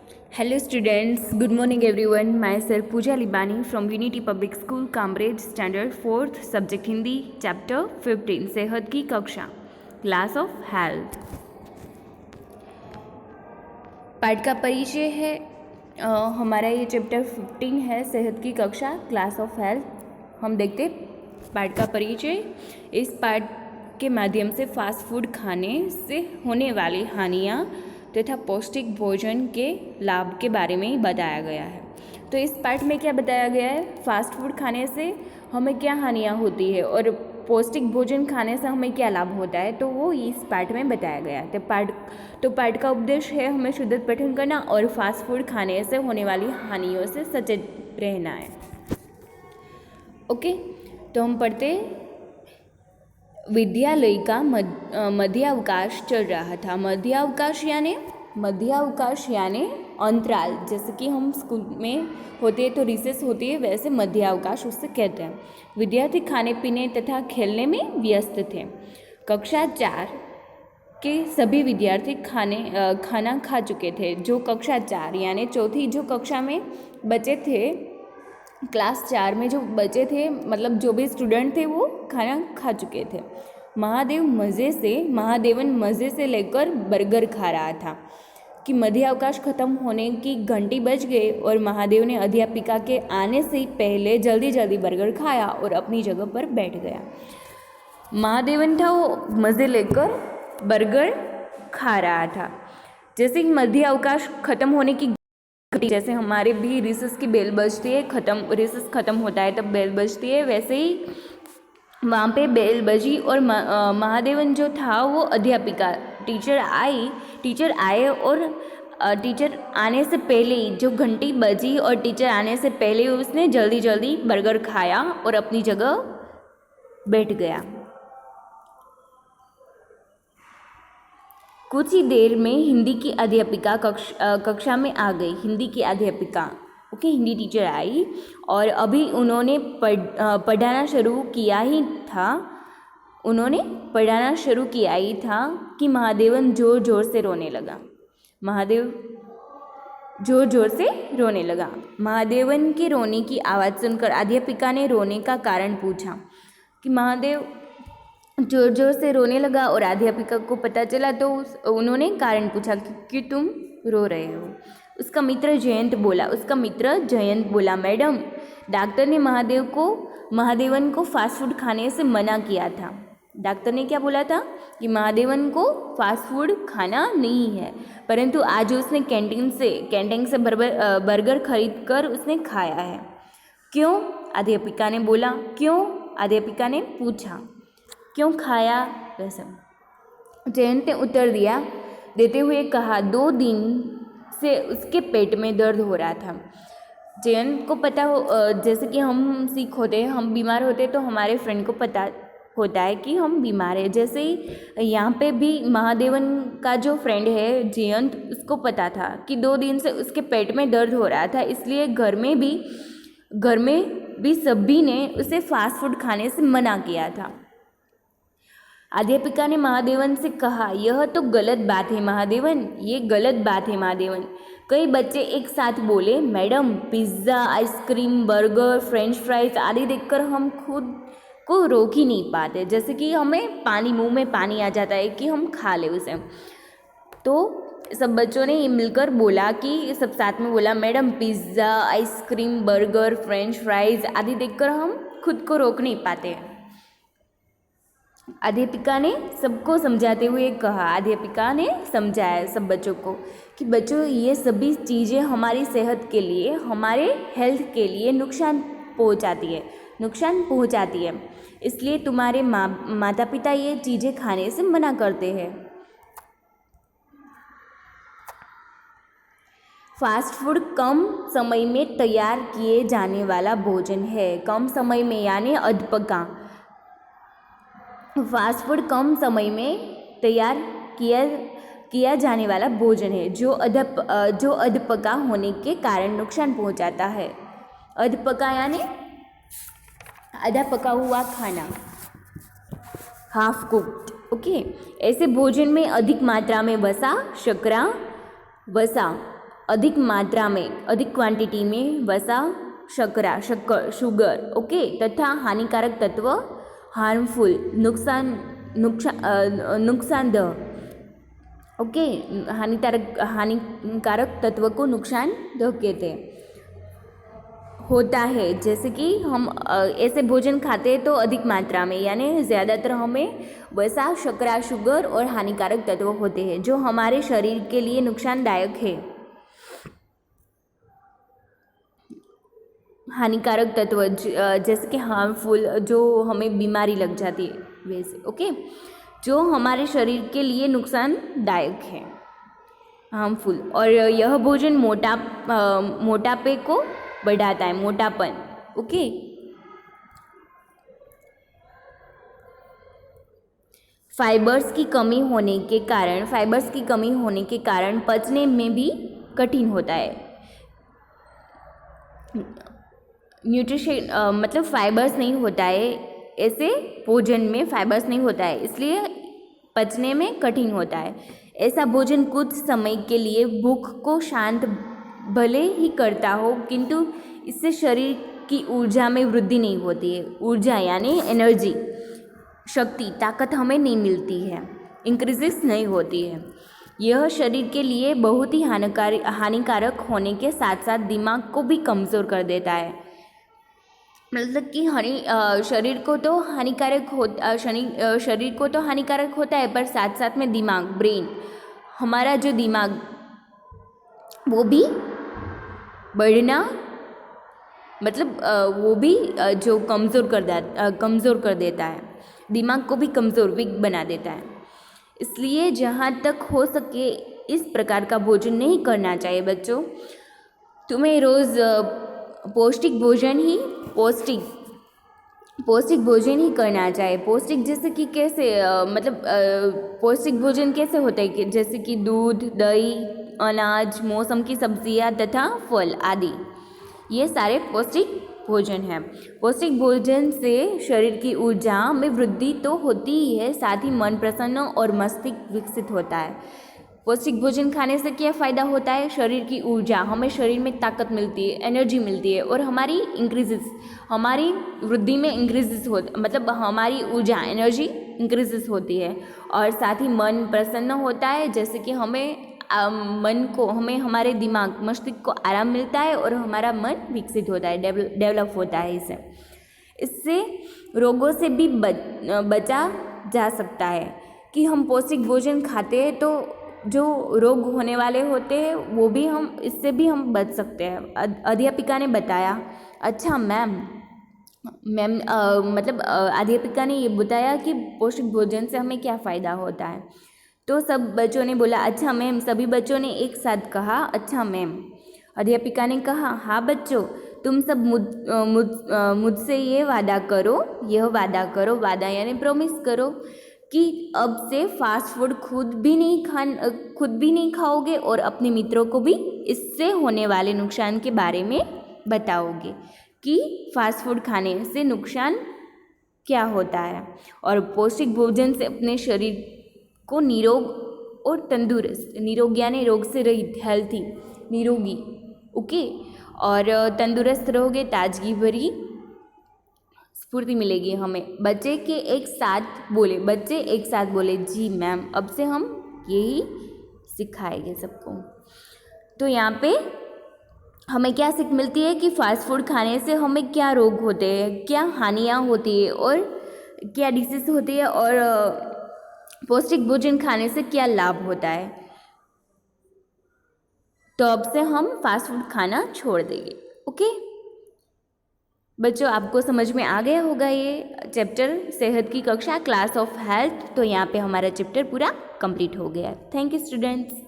Hello students, good morning everyone. Myself Pooja Libani from Unity Public School, Cambridge, Standard 4th, Subject Hindi, Chapter 15, सेहत की कक्षा, Class of Health. पाठ का परिचय है हमारा ये चैप्टर 15 है, सेहत की कक्षा, क्लास ऑफ हेल्थ. हम देखते पाठ का परिचय. इस पाठ के माध्यम से फास्ट फूड खाने से होने वाली हानियाँ तथा पौष्टिक भोजन के लाभ के बारे में ही बताया गया है. तो इस पाठ में क्या बताया गया है, फास्ट फूड खाने से हमें क्या हानियाँ होती है और पौष्टिक भोजन खाने से हमें क्या लाभ होता है, तो वो इस पाठ में बताया गया है. तो पाठ का उद्देश्य है हमें शुद्ध पठन करना और फास्ट फूड खाने से होने वाली हानियों से सचेत रहना है. ओके, तो हम पढ़ते. विद्यालय का मध्यावकाश चल रहा था. मध्यावकाश यानी अंतराल. जैसे कि हम स्कूल में होते हैं तो रिसेस होती है, वैसे मध्यावकाश उससे कहते हैं. विद्यार्थी खाने पीने तथा खेलने में व्यस्त थे. कक्षा 4 के सभी विद्यार्थी खाना खा चुके थे. जो कक्षा 4 यानी चौथी जो कक्षा में बचे थे, क्लास 4 में जो बचे थे, मतलब जो भी स्टूडेंट थे वो खाना खा चुके थे. महादेवन मज़े से लेकर बर्गर खा रहा था कि मध्यावकाश खत्म होने की घंटी बज गई और महादेव ने अध्यापिका के आने से पहले जल्दी जल्दी बर्गर खाया और अपनी जगह पर बैठ गया. महादेवन था वो मज़े लेकर बर्गर खा रहा था. जैसे कि मध्यावकाश खत्म होने की, जैसे हमारे भी रिसेस की बेल बजती है, रिसेस खत्म होता है तब बेल बजती है, वैसे ही वहाँ पे बेल बजी और महादेवन जो था वो अध्यापिका टीचर आए और टीचर आने से पहले ही जो घंटी बजी और टीचर आने से पहले ही उसने जल्दी जल्दी बर्गर खाया और अपनी जगह बैठ गया. कुछ ही देर में हिंदी की अध्यापिका कक्षा में आ गई. हिंदी की अध्यापिका, ओके, हिंदी टीचर आई और अभी उन्होंने पढ़ाना शुरू किया ही था कि महादेवन जोर जोर से रोने लगा. महादेवन के रोने की आवाज़ सुनकर अध्यापिका ने रोने का कारण पूछा कि महादेव जोर जोर से रोने लगा और अध्यापिका को पता चला तो उन्होंने कारण पूछा कि तुम रो रहे हो. उसका मित्र जयंत बोला, मैडम, डॉक्टर ने महादेवन को फास्ट फूड खाने से मना किया था. डॉक्टर ने क्या बोला था कि महादेवन को फास्ट फूड खाना नहीं है, परंतु आज उसने कैंटीन से बर्गर खरीद कर उसने खाया है. क्यों? अध्यापिका ने बोला. क्यों? अध्यापिका ने पूछा, क्यों खाया? वैसे जयंत ने उत्तर देते हुए कहा, 2 दिन से उसके पेट में दर्द हो रहा था. जयंत को पता हो, जैसे कि हम सिक होते हैं, हम बीमार होते हैं तो हमारे फ्रेंड को पता होता है कि हम बीमार हैं. जैसे ही यहाँ पे भी महादेवन का जो फ्रेंड है जयंत, उसको पता था कि 2 दिन से उसके पेट में दर्द हो रहा था, इसलिए घर में भी सभी ने उसे फास्ट फूड खाने से मना किया था. अध्यापिका ने महादेवन से कहा, यह तो गलत बात है महादेवन, ये गलत बात है महादेवन. कई बच्चे एक साथ बोले, madam, pizza, ice cream, burger, French fries आदि देखकर हम खुद को रोक ही नहीं पाते. जैसे कि हमें मुंह में पानी आ जाता है कि हम खा ले उसे. तो सब बच्चों ने मिलकर बोला कि सब साथ में बोला, madam, pizza, ice cream, burger, French fries आदि देखकर हम खुद को रोक नहीं पाते. अध्यापिका ने सबको समझाते हुए कहा, अध्यापिका ने समझाया सब बच्चों को कि बच्चों, ये सभी चीज़ें हमारी सेहत के लिए, हमारे हेल्थ के लिए नुकसान पहुंचाती है. इसलिए तुम्हारे माता पिता ये चीज़ें खाने से मना करते हैं. फास्ट फूड कम समय में तैयार किए जाने वाला भोजन है. कम समय में यानी अधपका. फास्ट फूड कम समय में तैयार किया जाने वाला भोजन है जो अधपका होने के कारण नुकसान पहुंचाता है. अधपका यानी आधा पका हुआ खाना, हाफ कुक्ड. ओके, ऐसे भोजन में अधिक मात्रा में वसा अधिक मात्रा में, अधिक क्वांटिटी में वसा, शर्करा, शक्कर, शुगर, ओके, तथा हानिकारक तत्व, हार्मफुल, नुकसानदेह, ओके, हानिकारक तत्व को नुकसानदेह कहते हैं, होता है। जैसे कि हम ऐसे भोजन खाते हैं तो अधिक मात्रा में, यानी ज़्यादातर हमें वसा, शर्करा, शुगर और हानिकारक तत्व होते हैं जो हमारे शरीर के लिए नुकसानदायक है। हानिकारक तत्व जैसे कि हार्मफुल, जो हमें बीमारी लग जाती है वैसे, ओके, जो हमारे शरीर के लिए नुकसानदायक है, हार्मफुल। और यह भोजन मोटापे को बढ़ाता है, मोटापन, ओके। फाइबर्स की कमी होने के कारण पचने में भी कठिन होता है। न्यूट्रिशन मतलब फाइबर्स नहीं होता है, ऐसे भोजन में फाइबर्स नहीं होता है, इसलिए पचने में कठिन होता है। ऐसा भोजन कुछ समय के लिए भूख को शांत भले ही करता हो, किंतु इससे शरीर की ऊर्जा में वृद्धि नहीं होती है। ऊर्जा यानी एनर्जी, शक्ति, ताकत हमें नहीं मिलती है, इंक्रीजेस नहीं होती है। यह शरीर के लिए बहुत ही हानिकारक होने के साथ साथ दिमाग को भी कमज़ोर कर देता है। मतलब कि शरीर को तो हानिकारक होता है, पर साथ साथ में दिमाग, ब्रेन, हमारा जो दिमाग वो भी बढ़ना, मतलब वो भी जो कमज़ोर कर देता है, दिमाग को भी कमज़ोर, वीक बना देता है। इसलिए जहाँ तक हो सके इस प्रकार का भोजन नहीं करना चाहिए बच्चों। तुम्हें रोज़ पौष्टिक भोजन ही करना चाहिए। पौष्टिक जैसे कि कैसे, मतलब पौष्टिक भोजन कैसे होता है कि जैसे कि दूध, दही, अनाज, मौसम की सब्जियां तथा फल आदि, ये सारे पौष्टिक भोजन हैं। पौष्टिक भोजन से शरीर की ऊर्जा में वृद्धि तो होती ही है, साथ ही मन प्रसन्न और मस्तिष्क विकसित होता है। पौष्टिक भोजन खाने से क्या फ़ायदा होता है? शरीर की ऊर्जा, हमें शरीर में ताकत मिलती है, एनर्जी मिलती है, और हमारी वृद्धि में मतलब हमारी ऊर्जा, एनर्जी इंक्रीजेस होती है। और साथ ही मन प्रसन्न होता है, जैसे कि हमें हमारे दिमाग, मस्तिष्क को आराम मिलता है और हमारा मन विकसित होता है, डेवलप होता है। इससे रोगों से भी बचा जा सकता है कि हम पौष्टिक भोजन खाते हैं तो जो रोग होने वाले होते हैं वो भी इससे भी हम बच सकते हैं। अध्यापिका ने बताया। अच्छा मैम, मतलब अध्यापिका ने ये बताया कि पौष्टिक भोजन से हमें क्या फ़ायदा होता है। तो सब बच्चों ने बोला अच्छा मैम। सभी बच्चों ने एक साथ कहा अच्छा मैम। अध्यापिका ने कहा हाँ बच्चों, तुम सब मुझसे ये वादा करो, वादा यानी प्रॉमिस करो कि अब से फास्ट फूड खुद भी नहीं खाओगे और अपने मित्रों को भी इससे होने वाले नुकसान के बारे में बताओगे कि फास्ट फूड खाने से नुकसान क्या होता है, और पौष्टिक भोजन से अपने शरीर को निरोग और तंदुरुस्त, निरोग यानी रोग से रहित, हेल्थी, निरोगी, ओके, और तंदुरुस्त रहोगे, ताजगी भरी स्फूर्ति मिलेगी हमें। बच्चे एक साथ बोले जी मैम, अब से हम यही सिखाएंगे सबको। तो यहाँ पे हमें क्या सीख मिलती है कि फास्ट फूड खाने से हमें क्या रोग होते हैं, क्या हानियाँ होती है और क्या डिसीज होती है, और पौष्टिक भोजन खाने से क्या लाभ होता है। तो अब से हम फास्ट फूड खाना छोड़ देंगे, ओके बच्चों। आपको समझ में आ गया होगा ये चैप्टर, सेहत की कक्षा, क्लास ऑफ हेल्थ। तो यहाँ पे हमारा चैप्टर पूरा कंप्लीट हो गया। Thank you students.